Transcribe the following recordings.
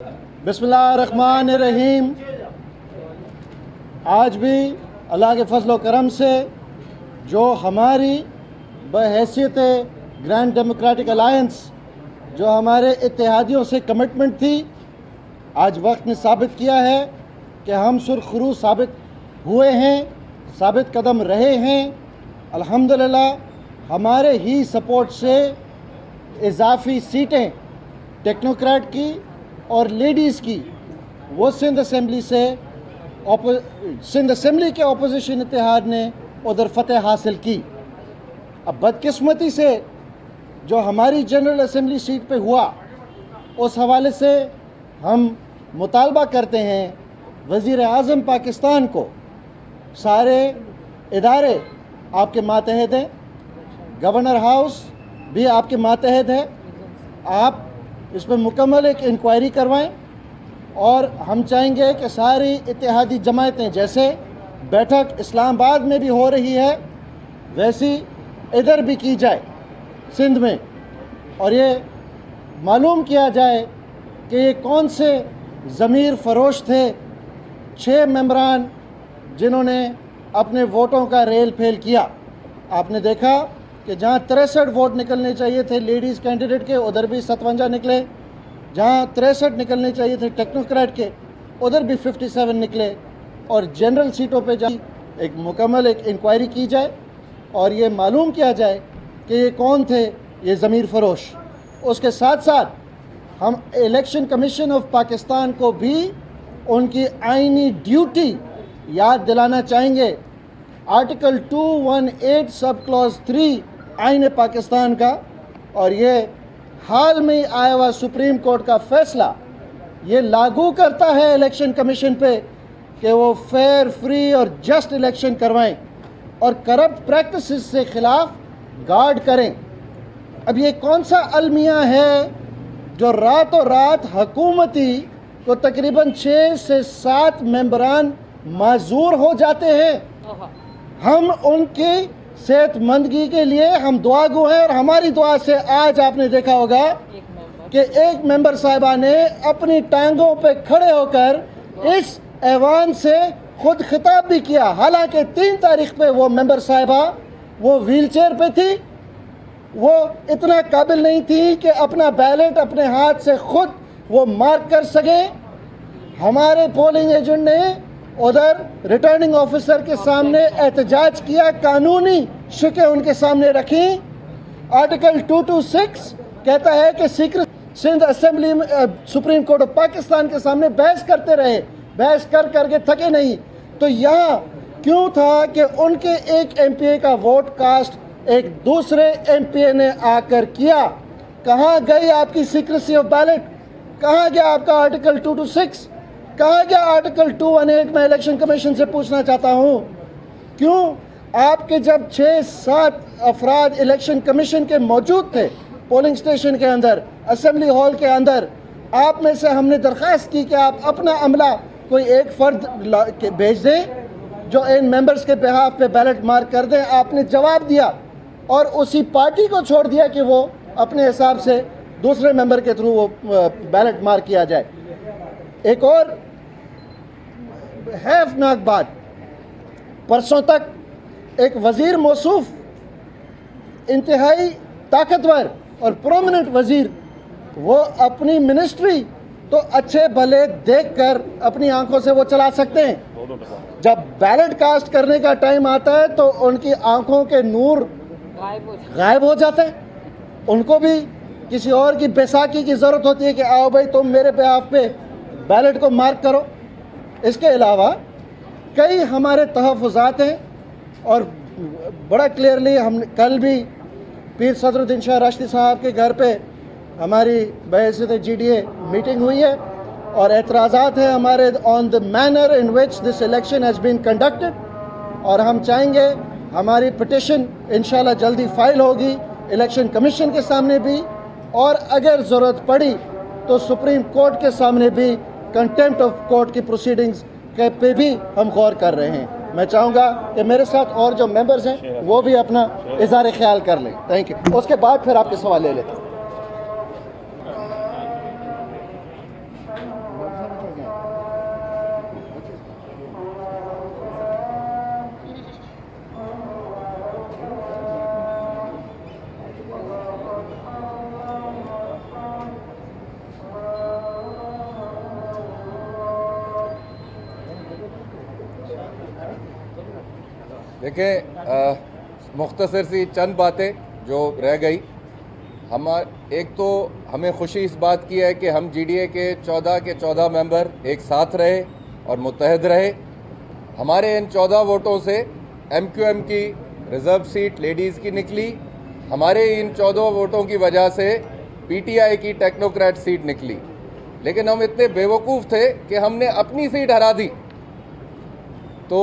बिस्मिल्लाहिर्रहमानिर्रहीम। आज भी अल्लाह के फजल व करम से जो हमारी बहैसियत ग्रैंड डेमोक्रेटिक अलायंस जो हमारे इत्तेहादियों से कमिटमेंट थी, आज वक्त ने साबित किया है कि हम सुरखरू साबित हुए हैं, साबित कदम रहे हैं। अल्हम्दुलिल्लाह हमारे ही सपोर्ट से इजाफी सीटें टेक्नोक्रेट की और लेडीज़ की वो सिंध असम्बली के अपोजिशन इत्तेहाद ने उधर फतेह हासिल की। अब बदकिस्मती से जो हमारी जनरल असम्बली सीट पे हुआ, उस हवाले से हम मुतालबा करते हैं वज़ीर आज़म पाकिस्तान को, सारे इदारे आपके मातहत हैं, गवर्नर हाउस भी आपके मातहत है, आप इस पर मुकम्मल एक इंक्वायरी करवाएं। और हम चाहेंगे कि सारी इत्तेहादी जमायतें, जैसे बैठक इस्लामाबाद में भी हो रही है, वैसी इधर भी की जाए सिंध में, और ये मालूम किया जाए कि ये कौन से ज़मीर फरोश थे 6 मेंबरान जिन्होंने अपने वोटों का रेल फेल किया। आपने देखा कि जहाँ 63 वोट निकलने चाहिए थे लेडीज़ कैंडिडेट के, उधर भी 57 निकले। जहाँ 63 निकलने चाहिए थे टेक्नोक्रेट के, उधर भी 57 निकले। और जनरल सीटों पे जहाँ एक मुकम्मल एक इंक्वायरी की जाए और ये मालूम किया जाए कि ये कौन थे ये ज़मीर फरोश। उसके साथ साथ हम इलेक्शन कमीशन ऑफ पाकिस्तान को भी उनकी आइनी ड्यूटी याद दिलाना चाहेंगे। आर्टिकल 218 सब क्लॉज 3 आइन पाकिस्तान का, और ये हाल में आया हुआ सुप्रीम कोर्ट का फैसला ये लागू करता है इलेक्शन कमीशन पे कि वो फेयर, फ्री और जस्ट इलेक्शन करवाएं और करप्ट प्रैक्टिसेस से खिलाफ गार्ड करें। अब ये कौन सा अलमिया है जो रातों रात हुकूमती को तकरीबन 6 से 7 मेंबरान माजूर हो जाते हैं। हम उनकी सेहतमंदगी के लिए हम दुआ गो हैं, और हमारी दुआ से आज आपने देखा होगा कि एक मेंबर साहिबा ने अपनी टांगों पे खड़े होकर इस ऐवान से खुद खिताब भी किया। हालांकि 3 तारीख पे वो मेंबर साहिबा वो व्हीलचेयर पे थी, वो इतना काबिल नहीं थी कि अपना बैलेट अपने हाथ से खुद वो मार्क कर सके। हमारे पोलिंग एजेंट ने उधर रिटर्निंग ऑफिसर के सामने एहतजाज किया, कानूनी शिकें उनके सामने रखी। आर्टिकल 226 कहता है कि सीक्रेट सिंध असेंबली में सुप्रीम कोर्ट ऑफ पाकिस्तान के सामने बहस करते रहे, बहस कर करके थके नहीं। तो यहाँ क्यों था कि उनके एक एमपीए का वोट कास्ट एक दूसरे एमपीए ने आकर किया। कहाँ गई आपकी सीक्रेसी ऑफ बैलेट? कहाँ गया आपका आर्टिकल 226? कहाँ गया आर्टिकल 218? मैं इलेक्शन कमीशन से पूछना चाहता हूँ, क्यों आपके जब 6-7 अफराद इलेक्शन कमीशन के मौजूद थे पोलिंग स्टेशन के अंदर, असेंबली हॉल के अंदर, आप में से हमने दरख्वास्त की कि आप अपना अमला कोई एक फ़र्द भेज दें जो इन मेंबर्स के बिहाफ पे बैलेट मार्क कर दें। आपने जवाब दिया और उसी पार्टी को छोड़ दिया कि वो अपने हिसाब से दूसरे मेंबर के थ्रू वो बैलेट मार्क किया जाए। एक और हैफनाक बात, परसों तक एक वज़ीर मौसूफ इंतहाई ताकतवर और प्रोमिनेंट वज़ीर, वो अपनी मिनिस्ट्री तो अच्छे भले देखकर अपनी आंखों से वो चला सकते हैं, जब बैलेट कास्ट करने का टाइम आता है तो उनकी आंखों के नूर गायब हो जाते हैं। उनको भी किसी और की बैसाखी की ज़रूरत होती है कि आओ भाई तुम मेरे बिहाफ पे बैलेट को मार्क करो। इसके अलावा कई हमारे तहफ़्फ़ुज़ात हैं, और बड़ा क्लियरली हम कल भी पीर सदरुद्दीन शाह राशिदी साहब के घर पे हमारी बहैसियत GDA मीटिंग हुई है, और एतराज़ात हैं हमारे on the manner in which this election has been conducted. और हम चाहेंगे हमारी पिटिशन इंशाल्लाह जल्दी फाइल होगी इलेक्शन कमीशन के सामने भी, और अगर ज़रूरत पड़ी तो सुप्रीम कोर्ट के सामने भी कंटेम्प्ट ऑफ कोर्ट की प्रोसीडिंग्स के पे भी हम गौर कर रहे हैं। मैं चाहूँगा कि मेरे साथ और जो मेंबर्स हैं वो भी अपना इज़हार ख्याल कर लें। Thank you. उसके बाद फिर आपके सवाल ले लेते हैं। देखें, मुख्तसर सी चंद बातें जो रह गई। एक तो हमें खुशी इस बात की है कि हम GDA के 14 मेंबर एक साथ रहे और मुत्तहद रहे। हमारे इन 14 वोटों से MQM की रिज़र्व सीट लेडीज़ की निकली। हमारे इन 14 वोटों की वजह से PTI की टेक्नोक्रेट सीट निकली। लेकिन हम इतने बेवकूफ़ थे कि हमने अपनी सीट हरा दी। तो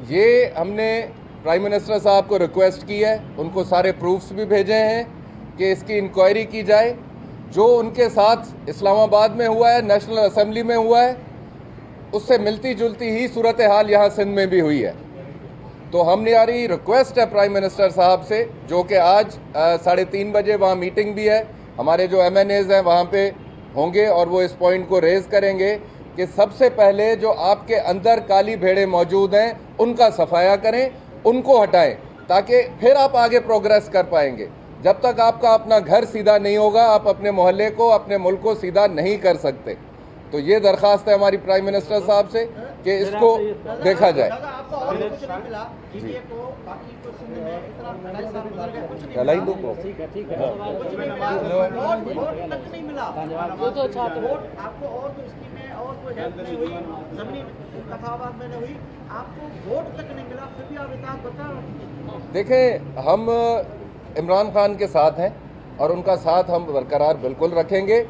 ये हमने प्राइम मिनिस्टर साहब को रिक्वेस्ट की है, उनको सारे प्रूफ्स भी भेजे हैं कि इसकी इंक्वायरी की जाए। जो उनके साथ इस्लामाबाद में हुआ है, नेशनल असेंबली में हुआ है, उससे मिलती जुलती ही सूरत हाल यहाँ सिंध में भी हुई है। तो हमारी रिक्वेस्ट है प्राइम मिनिस्टर साहब से, जो कि आज 3:30 बजे वहाँ मीटिंग भी है, हमारे जो MNAs हैं वहाँ पे होंगे और वो इस पॉइंट को रेज़ करेंगे कि सबसे पहले जो आपके अंदर काली भेड़ें मौजूद हैं उनका सफाया करें, उनको हटाएं, ताकि फिर आप आगे प्रोग्रेस कर पाएंगे। जब तक आपका अपना घर सीधा नहीं होगा, आप अपने मोहल्ले को, अपने मुल्क को सीधा नहीं कर सकते। तो ये दरख्वास्त है हमारी प्राइम मिनिस्टर साहब से कि इसको देखा जाए। देखें, हम इमरान खान के साथ हैं और उनका साथ हम बरकरार बिल्कुल रखेंगे।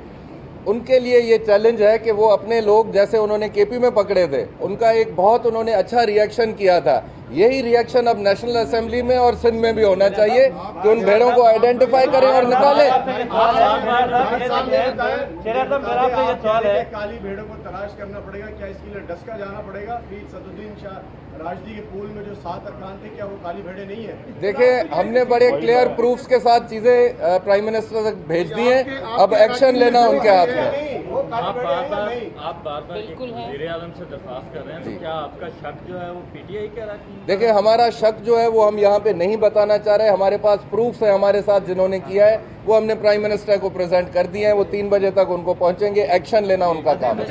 उनके लिए ये चैलेंज है कि वो अपने लोग, जैसे उन्होंने KP में पकड़े थे, उनका एक बहुत उन्होंने अच्छा रिएक्शन किया था। यही रिएक्शन अब नेशनल असेंबली में और सिंध में भी होना चाहिए कि उन भेड़ों को आइडेंटिफाई करें और निकालें। काली भेड़ों को तलाश करना पड़ेगा, क्या इसके लिए डस्का जाना पड़ेगा? पीर सदुद्दीन शाह राजदी के पूल में जो 7 अरकान थे, क्या वो काली भेड़े नहीं है? देखिए, हमने बड़े क्लियर प्रूफ्स के साथ चीजें प्राइम मिनिस्टर तक भेज दी हैं। अब एक्शन लेना उनके हाथ में। आप बार-बार वज़ीर-ए-आज़म से दरख्वास्त कर रहे हैं, तो क्या आपका शक जो है वो PTI के अराकीन? देखिए, हमारा शक जो है वो हम यहाँ पे नहीं बताना चाह रहे। हमारे पास प्रूफ्स है, हमारे साथ जिन्होंने किया है वो हमने प्राइम मिनिस्टर को प्रेजेंट कर दिए हैं। वो 3 बजे तक उनको पहुँचेंगे। एक्शन लेना उनका काम है।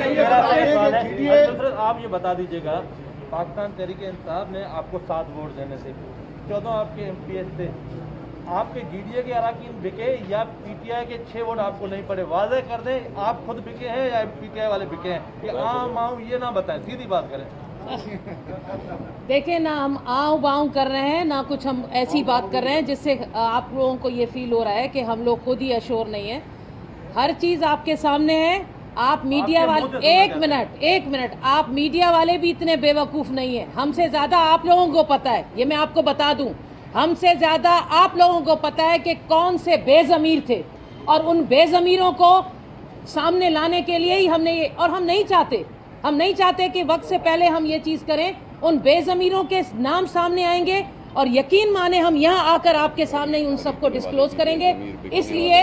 आप ये बता दीजिएगा, पाकिस्तान तहरीक-ए-इंसाफ ने आपको 7 वोट देने से 14 आपके MPs थे, आपके GDA के अराकीन बिके या PTI के 6 वोट आपको नहीं पड़े? वाज़ेह कर दें, आप खुद बिके हैं या PTI वाले बिके हैं? ये आम आऊँ ये ना बताएं, सीधी बात करें। देखिए ना, हम आऊ बाऊ कर रहे हैं ना, कुछ हम ऐसी बात कर रहे हैं जिससे आप लोगों को ये फील हो रहा है कि हम लोग खुद ही अश्योर नहीं है। हर चीज़ आपके सामने है। आप मीडिया वाले, एक मिनट, आप मीडिया वाले भी इतने बेवकूफ़ नहीं है। हमसे ज़्यादा आप लोगों को पता है, ये मैं आपको बता दूं, हमसे ज़्यादा आप लोगों को पता है कि कौन से बेज़मीर थे, और उन बेज़मीरों को सामने लाने के लिए ही हमने ये, और हम नहीं चाहते कि वक्त से पहले हम ये चीज़ करें। उन बेज़मीरों के नाम सामने आएंगे और यकीन माने हम यहाँ आकर आपके सामने उन सबको डिस्क्लोज करेंगे। इसलिए